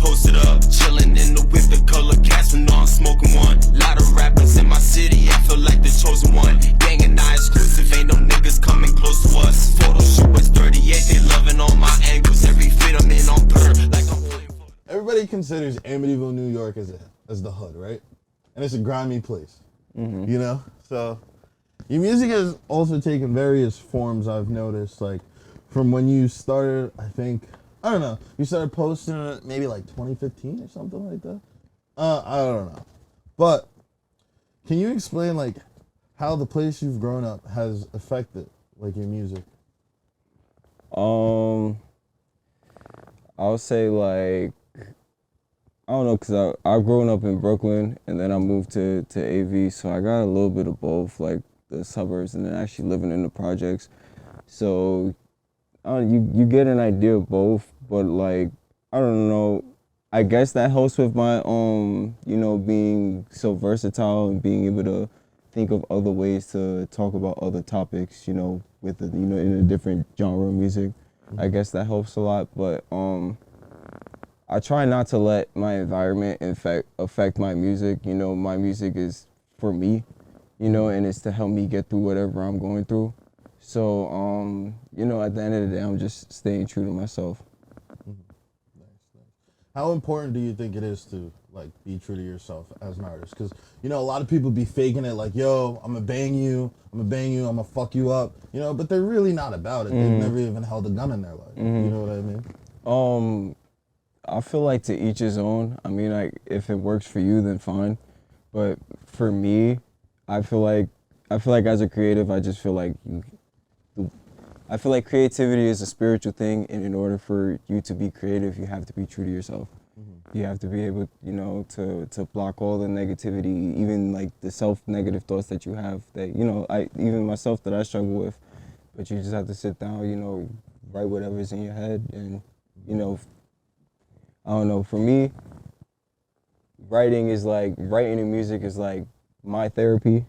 posted up, chilling in the whip, the color cats, but no, I'm smoking one. Lot of rappers in my city, I feel like the chosen one. Gang and I exclusive, ain't no niggas coming close to us. Photo shoot was 38, they loving all my angles. Every fit I'm in on per, like I'm playing for. Everybody considers Amityville, New York as the hood, right? And it's a grimy place, you know? So your music has also taken various forms, I've noticed, like from when you started, I don't know, you started posting it maybe like 2015 or something like that? I don't know. But can you explain like how the place you've grown up has affected like your music? I'll say like, I don't know, cause I've grown up in Brooklyn and then I moved to AV, so I got a little bit of both, like the suburbs and then actually living in the projects. So you get an idea of both, but like, I don't know, I guess that helps with my being so versatile and being able to think of other ways to talk about other topics, with in a different genre of music. I guess that helps a lot, but I try not to let my environment affect my music. My music is for me, and it's to help me get through whatever I'm going through. So, at the end of the day, I'm just staying true to myself. Nice. How important do you think it is to like be true to yourself as an artist? Because a lot of people be faking it, like, yo, I'm gonna bang you, I'm gonna fuck you up, but they're really not about it. They've never even held a gun in their life. You know what I mean? I feel like to each his own. I mean, like, if it works for you, then fine. But for me, I feel like as a creative, I feel like creativity is a spiritual thing, and in order for you to be creative, you have to be true to yourself. You have to be able, to block all the negativity, even like the self-negative thoughts that you have that, even myself that I struggle with. But you just have to sit down, write whatever's in your head, and, I don't know, for me, writing and music is like my therapy.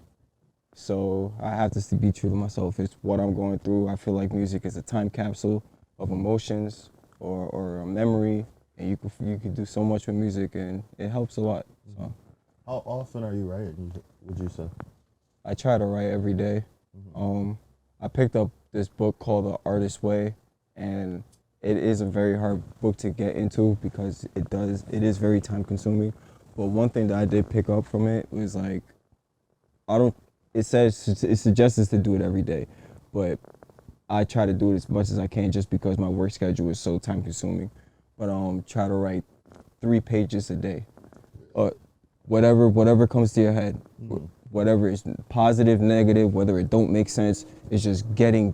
So I have to be true to myself. It's what I'm going through. I feel like music is a time capsule of emotions or a memory, and you can do so much with music, and it helps a lot. So. How often are you writing, would you say? I try to write every day. I picked up this book called The Artist's Way, and it is a very hard book to get into because it is very time consuming. But one thing that I did pick up from it was like, it suggests us to do it every day, but I try to do it as much as I can just because my work schedule is so time consuming. But try to write 3 pages a day. Whatever comes to your head, whatever is positive, negative, whether it don't make sense, it's just getting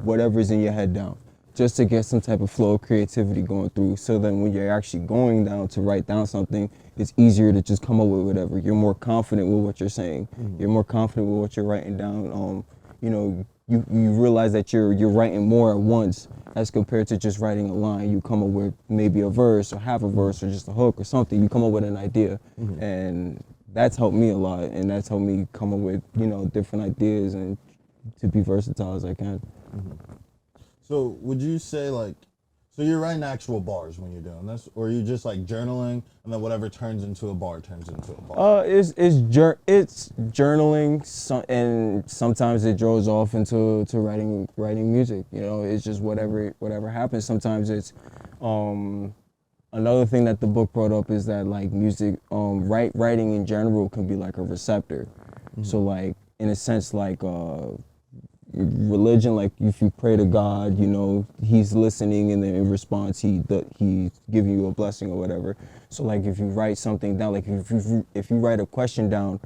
whatever's in your head down, just to get some type of flow of creativity going through. So then when you're actually going down to write down something, it's easier to just come up with whatever. You're more confident with what you're saying. You're more confident with what you're writing down. You realize that you're writing more at once as compared to just writing a line. You come up with maybe a verse or half a verse or just a hook or something. You come up with an idea, and that's helped me a lot. And that's helped me come up with different ideas and to be versatile as I can. So would you say so you're writing actual bars when you're doing this, or are you just like journaling and then whatever turns into a bar turns into a bar? It's journaling, and sometimes it draws off into writing music. It's just whatever happens. Sometimes it's another thing that the book brought up is that like music, writing in general can be like a receptor. So like in a sense like religion, like if you pray to God, he's listening, and then in response he's giving you a blessing or whatever. So like if you write something down, like if you write a question down,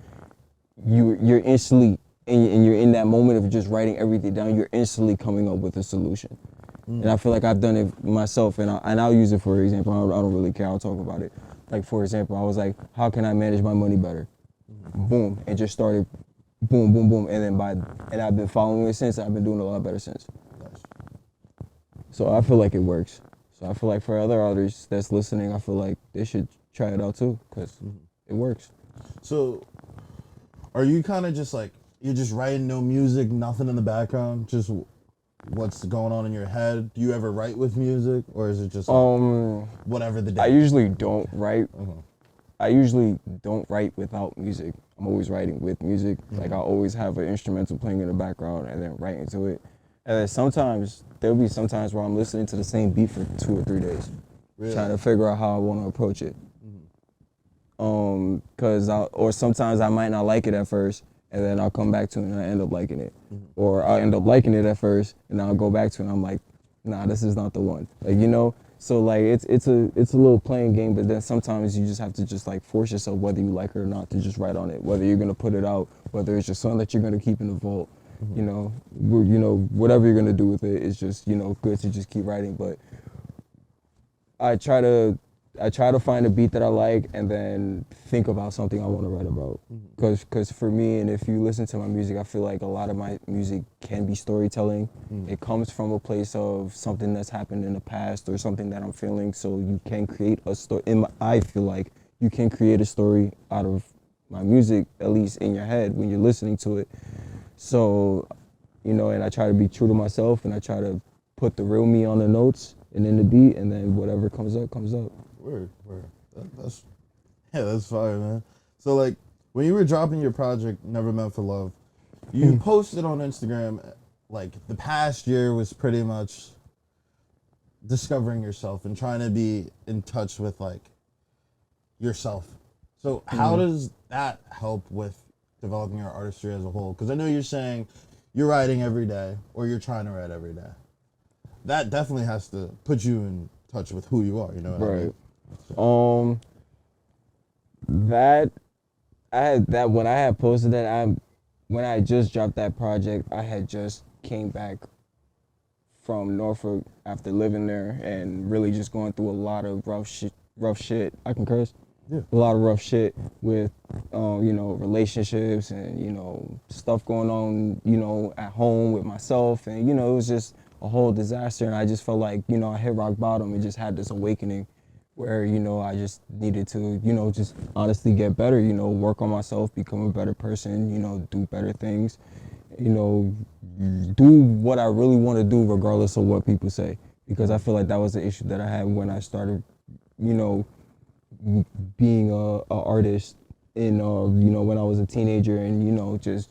you're instantly, and you're in that moment of just writing everything down, you're instantly coming up with a solution. And I feel like I've done it myself, and I'll use it for example. I don't really care, I'll talk about it. Like for example, I was like, how can I manage my money better? Boom, and just started boom, boom, boom, and I've been following it since. I've been doing a lot better since. So I feel like it works. So I feel like for other artists that's listening, I feel like they should try it out too, because it works. So are you kind of just like, you're just writing no music, nothing in the background, just what's going on in your head? Do you ever write with music, or is it just whatever the day? I usually don't write. I usually don't write without music. I'm always writing with music. Like I always have an instrumental playing in the background and then writing to it. And then sometimes there'll be some times where I'm listening to the same beat for 2 or 3 days, trying to figure out how I want to approach it. Or sometimes I might not like it at first, and then I'll come back to it and I end up liking it. Or I'll end up liking it at first, and I'll go back to it and I'm like, nah, this is not the one. Like, you know? So like it's a little playing game, but then sometimes you just have to just like force yourself, whether you like it or not, to just write on it. Whether you're gonna put it out, whether it's your song that you're gonna keep in the vault, you know, whatever you're gonna do with it, it's just, you know, good to just keep writing. But I try to find a beat that I like and then think about something I want to write about. Because for me, and if you listen to my music, I feel like a lot of my music can be storytelling. It comes from a place of something that's happened in the past or something that I'm feeling, so you can create a story. I feel like you can create a story out of my music, at least in your head when you're listening to it. So, you know, and I try to be true to myself, and I try to put the real me on the notes and in the beat, and then whatever comes up, comes up. Word. That's fire, man. So like, when you were dropping your project, Never Meant for Love, you posted on Instagram, like the past year was pretty much discovering yourself and trying to be in touch with like yourself. So how does that help with developing your artistry as a whole? Because I know you're saying you're writing every day, or you're trying to write every day. That definitely has to put you in touch with who you are, you know what I mean? When I had posted that, when I just dropped that project, I had just came back from Norfolk after living there and really just going through a lot of rough shit. I can curse. Yeah. A lot of rough shit with, you know, relationships and, you know, stuff going on, you know, at home with myself. And, you know, it was just a whole disaster. And I just felt like, you know, I hit rock bottom and just had this awakening where, you know, I just needed to, you know, just honestly get better, you know, work on myself, become a better person, you know, do better things, you know, do what I really want to do regardless of what people say. Because I feel like that was the issue that I had when I started, you know, being a artist in, you know, when I was a teenager and, you know, just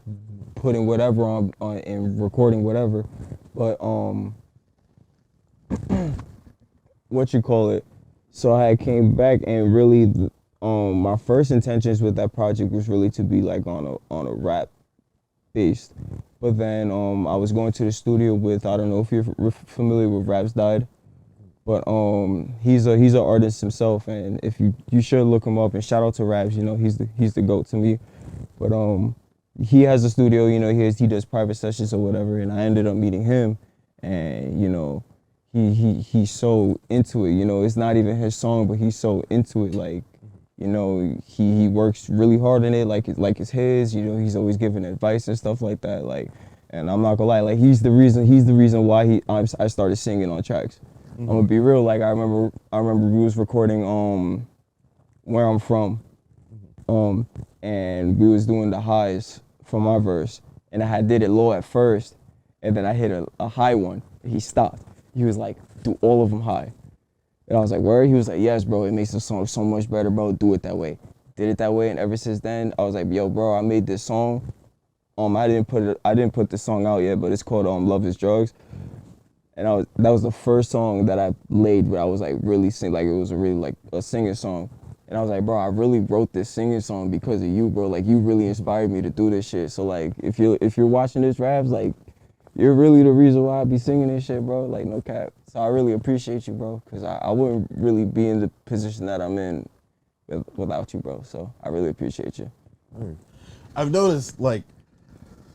putting whatever on and recording whatever. But, what you call it? So I came back and really, my first intentions with that project was really to be like on a rap based. But then I was going to the studio with, I don't know if you're familiar with Raps Died, but he's an artist himself, and if you should look him up, and shout out to Raps, you know, he's the GOAT to me. But he has a studio, you know, he does private sessions or whatever, and I ended up meeting him, and you know, he's so into it, you know, it's not even his song, but he's so into it, like, you know, he works really hard in it, like it's his, you know, he's always giving advice and stuff like that, like, and I'm not gonna lie, like he's the reason why I started singing on tracks. I'm gonna be real, like I remember we was recording Where I'm From, and we was doing the highs for my verse, and I did it low at first, and then I hit a high one. He stopped. He was like, do all of them high. And I was like, where? He was like, yes, bro, it makes the song so much better, bro, do it that way. Did it that way, and ever since then, I was like, yo, bro, I made this song. I didn't put the song out yet, but it's called Love Is Drugs. And that was the first song that I laid where I was like really sing, like it was really like a singing song. And I was like, bro, I really wrote this singing song because of you, bro. Like you really inspired me to do this shit. So like if you're watching this, Raps, like you're really the reason why I be singing this shit, bro. Like no cap. So I really appreciate you, bro, because I wouldn't really be in the position that I'm in without you, bro. So I really appreciate you. I've noticed, like,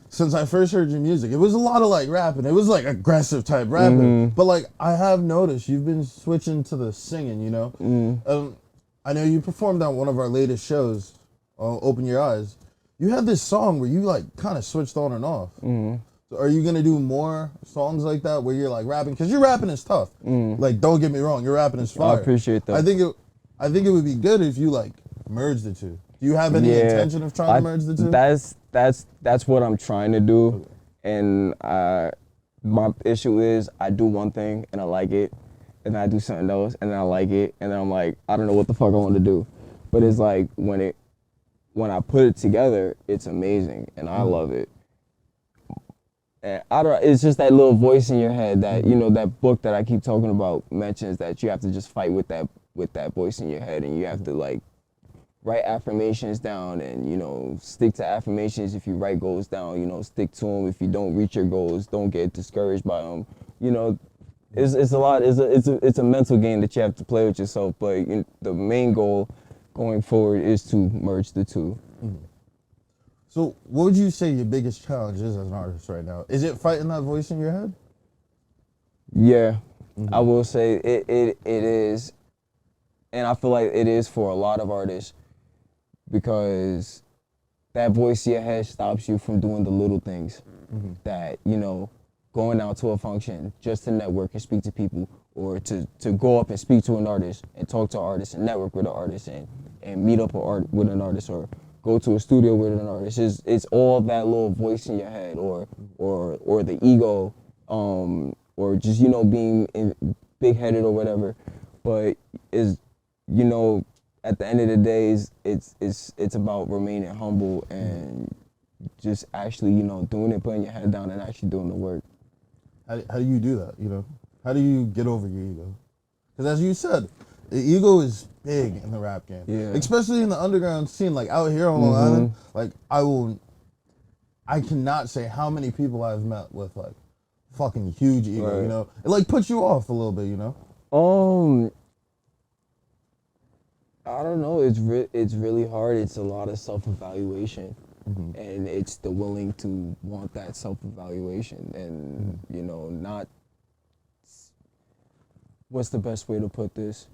since I first heard your music, it was a lot of like rapping. It was like aggressive type rapping. But like I have noticed you've been switching to the singing, you know? I know you performed on one of our latest shows, Open Your Eyes. You had this song where you like kind of switched on and off. So are you gonna do more songs like that where you're like rapping? Because your rapping is tough. Like don't get me wrong, your rapping is fire. I appreciate that. I think it would be good if you like merge the two. Do you have any intention of trying to merge the two? That's what I'm trying to do. Okay. And my issue is I do one thing and I like it, and I do something else and I like it, and then I'm like, I don't know what the fuck I want to do. But it's like when I put it together, it's amazing and I love it. And I don't. It's just that little voice in your head that that book that I keep talking about mentions that you have to just fight with that voice in your head, and you have to like write affirmations down and stick to affirmations. If you write goals down, stick to them. If you don't reach your goals, don't get discouraged by them. It's a lot. It's a mental game that you have to play with yourself. But the main goal going forward is to merge the two. So what would you say your biggest challenge is as an artist right now? Is it fighting that voice in your head? Yeah, I will say it is, and I feel like it is for a lot of artists, because that voice in your head stops you from doing the little things that, going out to a function just to network and speak to people, or to go up and speak to an artist and talk to an artist and network with an artist and meet up with an artist, or go to a studio with an artist. It's all that little voice in your head, or the ego, or just being big-headed or whatever. But at the end of the day, it's about remaining humble and just actually doing it, putting your head down and actually doing the work. How do you do that? How do you get over your ego? Because as you said, the ego is big in the rap game, especially in the underground scene. Like out here on Long Island, like I cannot say how many people I've met with like fucking huge ego. Right. It like puts you off a little bit. I don't know. It's really hard. It's a lot of self-evaluation, and it's the willing to want that self-evaluation, and not. What's the best way to put this?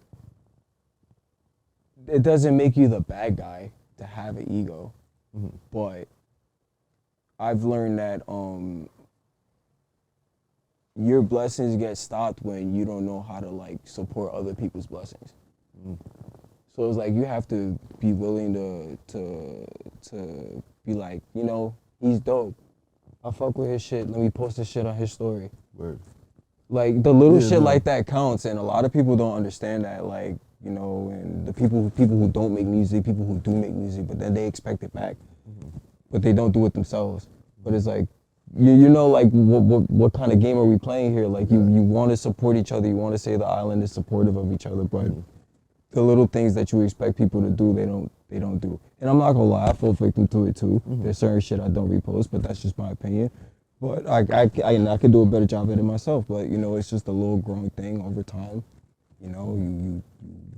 It doesn't make you the bad guy to have an ego, but I've learned that your blessings get stopped when you don't know how to like support other people's blessings. So it's like you have to be willing to be like, he's dope. I fuck with his shit. Let me post this shit on his story. Word. Like the little shit like that counts, and a lot of people don't understand that. Like, and the people who don't make music, people who do make music, but then they expect it back, but they don't do it themselves. But it's like, like what kind of game are we playing here? Like you want to support each other, you want to say the island is supportive of each other, but the little things that you expect people to do, they don't do. And I'm not gonna lie, I fall victim to it too. There's certain shit I don't repost, but that's just my opinion. But I could do a better job at it myself. But it's just a little growing thing over time. You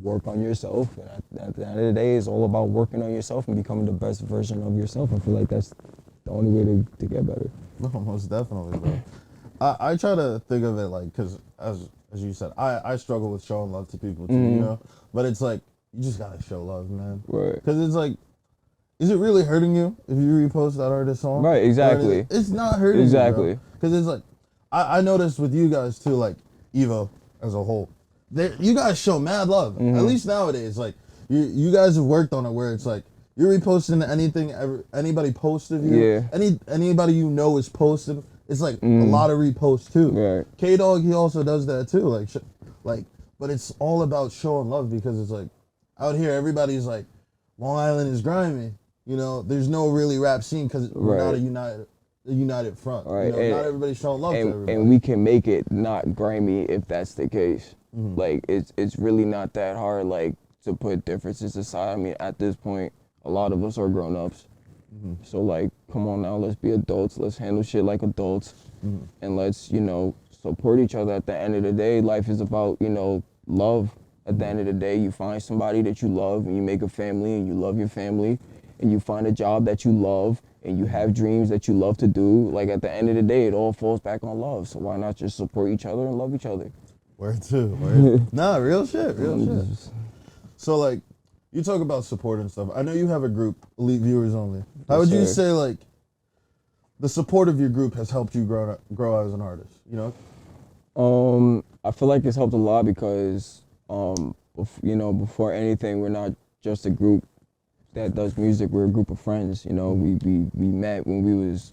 work on yourself, and at the end of the day, it's all about working on yourself and becoming the best version of yourself. I feel like that's the only way to get better. No, most definitely, bro. I try to think of it like, because as you said, I struggle with showing love to people too, But it's like, you just gotta show love, man. Right. Because it's like, is it really hurting you if you repost that artist's song? Right, exactly. It's not hurting exactly. you, because it's like, I noticed with you guys too, like Evo as a whole, you guys show mad love. At least nowadays, like you guys have worked on it where it's like you're reposting anything anybody posted of you. Yeah. Anybody is posted. It's like a lot of reposts too. Right. K-Dog, he also does that too. But it's all about showing love, because it's like out here everybody's like, Long Island is grimy. There's no really rap scene because we're not a united front. Right. Not everybody's showing love to everybody. And we can make it not grimy if that's the case. Like it's really not that hard, like, to put differences aside. I mean, at this point, a lot of us are grown-ups. So like, come on now, let's be adults. Let's handle shit like adults, and let's support each other. At the end of the day, life is about love. At the end of the day, you find somebody that you love, and you make a family, and you love your family, and you find a job that you love, and you have dreams that you love to do. Like, at the end of the day, it all falls back on love. So why not just support each other and love each other? Word too. Word. Nah, real shit. So like, you talk about support and stuff. I know you have a group, Elite Viewers Only. How would you say like the support of your group has helped you grow as an artist? I feel like it's helped a lot because before anything, we're not just a group that does music. We're a group of friends. We met when we was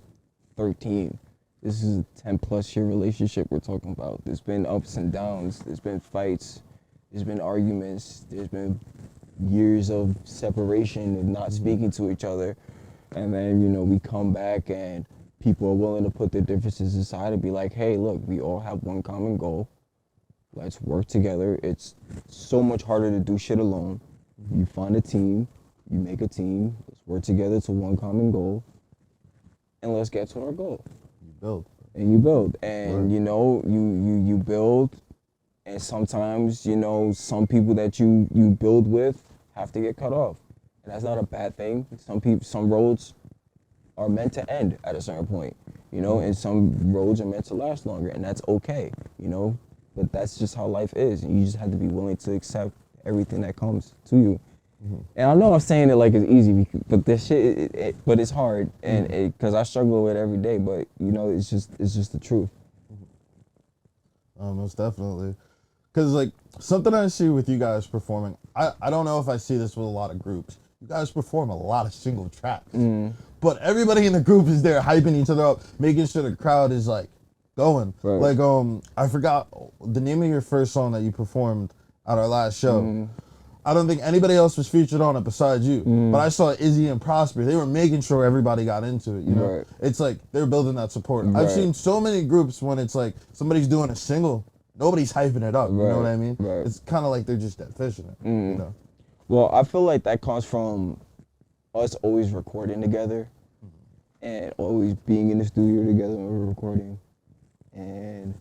13. This is a 10+ year relationship we're talking about. There's been ups and downs. There's been fights. There's been arguments. There's been years of separation and not speaking to each other. And then, you know, we come back and people are willing to put their differences aside and be like, hey, look, we all have one common goal. Let's work together. It's so much harder to do shit alone. You find a team, you make a team, let's work together to one common goal, and let's get to our goal. You build. And you build. And, Right. you know, you build, and sometimes, you know, some people that you build with have to get cut off. And that's not a bad thing. Some roads are meant to end at a certain point, you know, and some roads are meant to last longer, and that's okay, you know. But that's just how life is, and you just have to be willing to accept everything that comes to you. And I know I'm saying it like it's easy, but this shit, but it's hard, and because I struggle with it every day. But you know, it's just the truth. Most definitely. Because, like, something I see with you guys performing, I don't know if I see this with a lot of groups. You guys perform a lot of single tracks. But everybody in the group is there hyping each other up, making sure the crowd is, like, going. Right. Like, I forgot the name of your first song that you performed at our last show. I don't think anybody else was featured on it besides you. But I saw Izzy and Prosper. They were making sure everybody got into it, you know? Right. It's like they're building that support. Right. I've seen so many groups when it's like somebody's doing a single, nobody's hyping it up, you know what I mean? Right. It's kind of like they're just dead fishing it, you know? Well, I feel like that comes from us always recording together and always being in the studio together when we're recording. And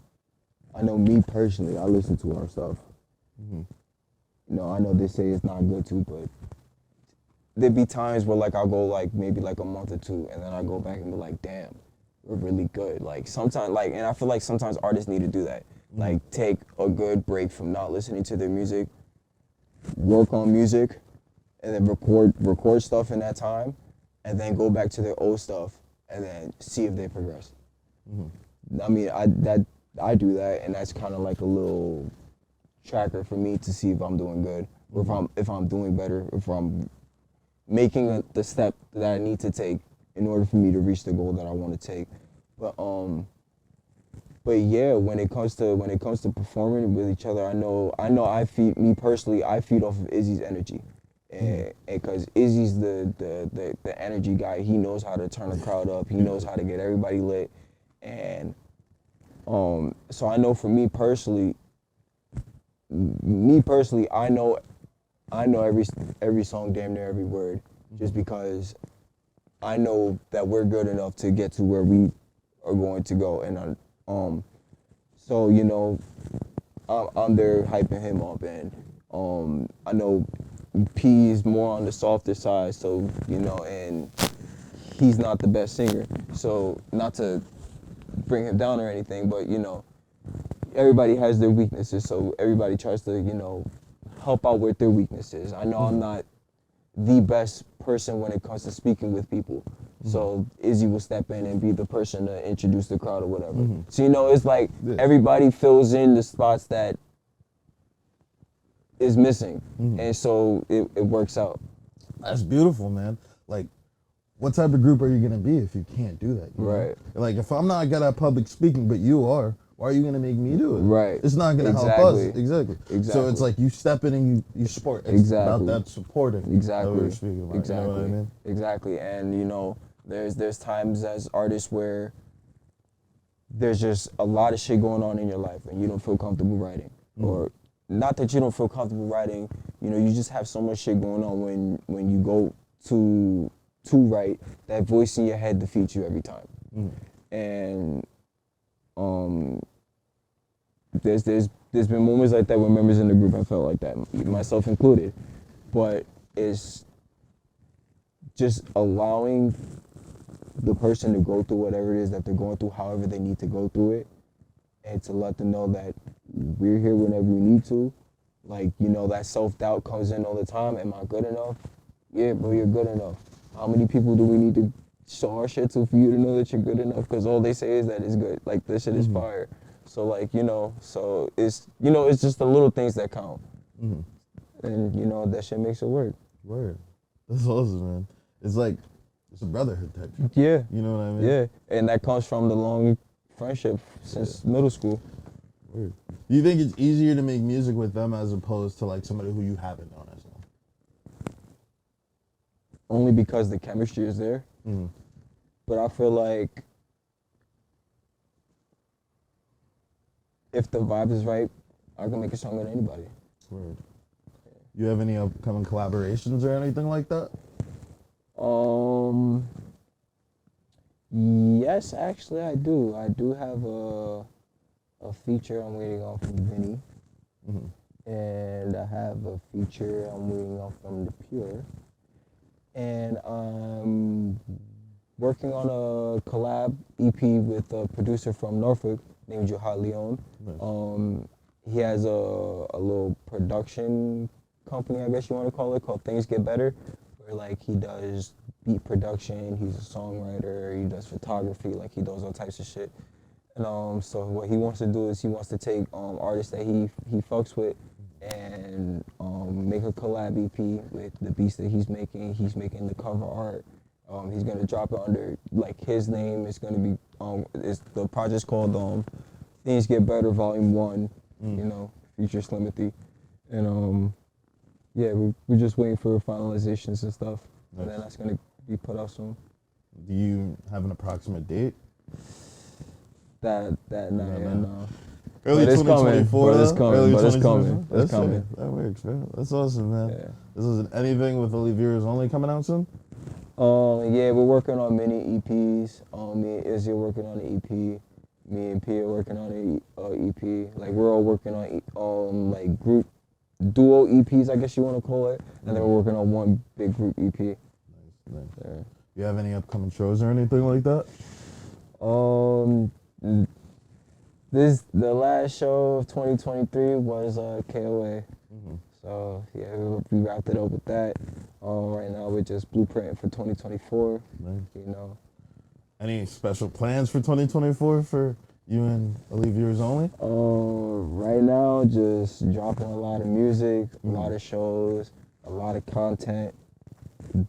I know me personally, I listen to our stuff. You know, I know they say it's not good to, but there'd be times where like I'll go like maybe like a month or two, and then I go back and be like, damn, we're really good. Like sometimes, like, and I feel like sometimes artists need to do that. Like take a good break from not listening to their music, work on music, and then record stuff in that time, and then go back to their old stuff, and then see if they progress. I mean, I do that, and that's kind of like a little tracker for me to see if I'm doing good, or if I'm doing better, if I'm making the step that I need to take in order for me to reach the goal that I want to take. But yeah, when it comes to performing with each other, I know I feed off of Izzy's energy, and because Izzy's the energy guy, he knows how to turn the crowd up, he knows how to get everybody lit, and so I know for me personally, I know every song, damn near every word, just because I know that we're good enough to get to where we are going to go, and so you know, I'm there hyping him up, and I know P is more on the softer side, so you know, and he's not the best singer, so not to bring him down or anything, but you know, everybody has their weaknesses, so everybody tries to, you know, help out with their weaknesses. I know I'm not the best person when it comes to speaking with people, so Izzy will step in and be the person to introduce the crowd or whatever. So you know, it's like everybody fills in the spots that is missing, and so it works out. That's beautiful, man. Like, what type of group are you going to be if you can't do that? You know? Right. Like, if I'm not good at public speaking, but you are, why are you going to make me do it? Right. It's not going to help us. Exactly. So it's like you step in and you support. It's about that supporting. Exactly. That we were speaking about. Exactly. You know what I mean? Exactly. And you know, there's times as artists where there's just a lot of shit going on in your life and you don't feel comfortable writing. Or not that you don't feel comfortable writing, you know, you just have so much shit going on when you go to write, that voice in your head defeats you every time. And there's been moments like that with members in the group I felt like that, myself included. But it's just allowing the person to go through whatever it is that they're going through, however they need to go through it, and to let them know that we're here whenever you need to. Like, you know, that self-doubt comes in all the time. Am I good enough? Yeah, bro, you're good enough. How many people do we need to show our shit to for you to know that you're good enough? Because all they say is that it's good. Like, this shit is fire. So, like, you know, so it's, you know, it's just the little things that count. And, you know, that shit makes it work. Word. That's awesome, man. It's like, it's a brotherhood type. Yeah. You know what I mean? Yeah. And that comes from the long friendship since middle school. Weird. Do you think it's easier to make music with them as opposed to like somebody who you haven't known as well? Only because the chemistry is there. Mm. But I feel like if the vibe is right, I can make a song with anybody. Weird. You have any upcoming collaborations or anything like that? Yes, actually I do. I do have a feature I'm waiting on from Vinny. Mm-hmm. And I have a feature I'm waiting on from The Pure. And I'm working on a collab EP with a producer from Norfolk named Johad Leon. Nice. He has a little production company, I guess you want to call it, called Things Get Better, where like he does beat production, he's a songwriter, he does photography, like he does all types of shit. And so what he wants to do is he wants to take artists that he fucks with and make a collab EP with the beats that he's making. He's making the cover art. He's gonna drop it under like his name. It's gonna be the project's called Things Get Better Volume 1. You know, feature Slimothy, and yeah, we're just waiting for finalizations and stuff, Nice. and then that's gonna be put out soon. Do you have an approximate date? That no. Early But it's coming, 2024. but it's though? coming, Early but it's 2024? coming, it's That's coming. sick. That works, man. That's awesome, man. Yeah. This is anything with Elite Viewers Only coming out soon? Yeah, we're working on many EPs. Me and Izzy are working on an EP. Me and P are working on an EP. Like we're all working on like group duo EPs, I guess you want to call it. And then we're working on one big group EP. Nice. Yeah. You have any upcoming shows or anything like that? The last show of 2023 was KOA. Mm-hmm. So yeah, we wrapped it up with that. Right now we're just blueprinting for 2024. Nice. You know. Any special plans for 2024 for you and Elite Viewers Only? Right now, just dropping a lot of music, a lot of shows, a lot of content.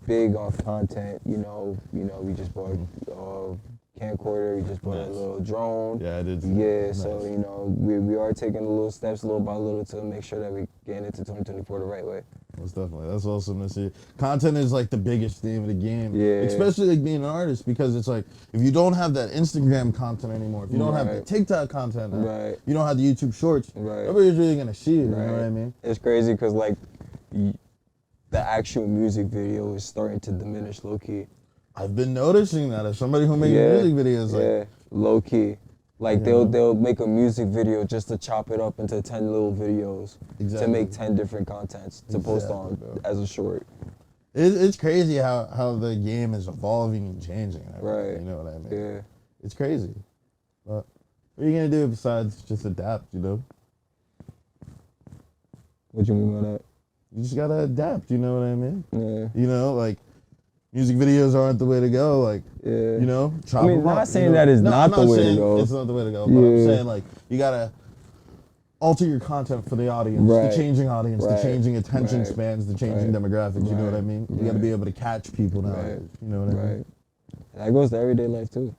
Big on content, you know. We just bought a camcorder. We just bought a little drone. Yeah, I did. Yeah, Nice. so you know, we are taking the little steps, little by little, to make sure that we get into 2024 the right way. That's awesome to see. Content is like the biggest theme of the game. Yeah. Especially like being an artist, because it's like if you don't have that Instagram content anymore, if you don't have the TikTok content, Right. you don't have the YouTube Shorts, Right. nobody's really gonna see it. Right. You know what I mean? It's crazy because like the actual music video is starting to diminish low key. I've been noticing that as somebody who makes music videos, like low key. Like they'll make a music video just to chop it up into 10 little videos to make 10 different contents to post on as a short. It's crazy how the game is evolving and changing. Right. You know what I mean? Yeah. It's crazy. But what are you gonna do besides just adapt? You know? What you mean by that? You just gotta adapt. You know what I mean? Yeah. You know, like music videos aren't the way to go. Like, Yeah. you know, I mean, not saying that that is not the way to go. It's not the way to go. But I'm saying like you gotta alter your content for the audience, Right. the changing audience, the Right. changing attention Right. spans, the changing Right. demographics. You know what I Right. mean? You gotta be able to catch people now. Right. You know what I mean? Right. That goes to everyday life too.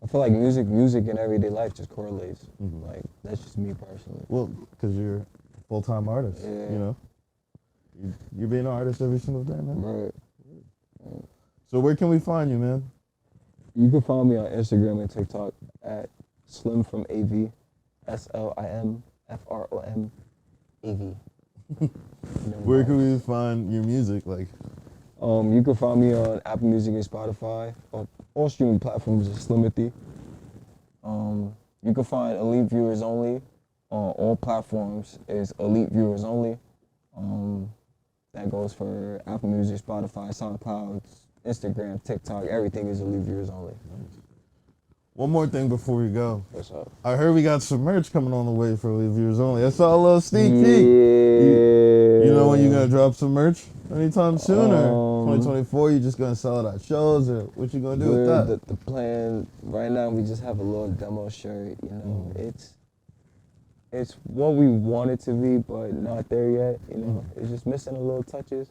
I feel like music and everyday life just correlates. Like that's just me personally. Well, because you're a full-time artist. Yeah. You know, you're being an artist every single day, man. Right. So where can we find you, man? You can find me on Instagram and TikTok at Slim from AV, SLIMFROM AV. Where can we find your music? Like, You can find me on Apple Music and Spotify. On all streaming platforms is Slimothy. You can find Elite Viewers Only on all platforms is Elite Viewers Only. That goes for Apple Music, Spotify, SoundCloud, Instagram, TikTok. Everything is Elite Viewers Only. one more thing before we go. What's up? I heard we got some merch coming on the way for Elite Viewers Only. I saw a little sneak peek. Yeah. You know when you're gonna drop some merch? Anytime soon, or 2024? You just gonna sell it at shows, or what you gonna do with that? The plan right now, we just have a little demo shirt. You know, it's what we want it to be, but not there yet. You know, it's just missing a little touches.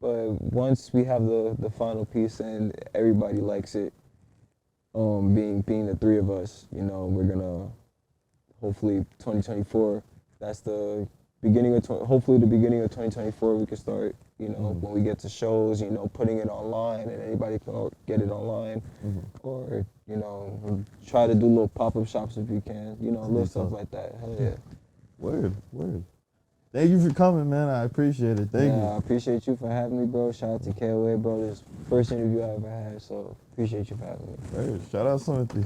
But once we have the final piece and everybody likes it, being the three of us, you know, we're gonna hopefully 2024. That's the beginning of hopefully the beginning of 2024. We can start, you know, when we get to shows, you know, putting it online and anybody can get it online, or you know, try to do little pop-up shops if you can, you know, little stuff like that. Hell yeah. Word. Thank you for coming, man. I appreciate it. Thank you. I appreciate you for having me, bro. Shout out to KOA, bro. This is the first interview I ever had, so appreciate you for having me. Word. Shout out Slimothy.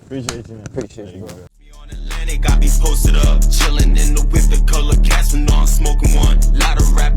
Appreciate you, man. Appreciate you, bro. On Atlantic, I be posted up, chillin' in the whip, the color cats, when I'm smoking one. Lot of rap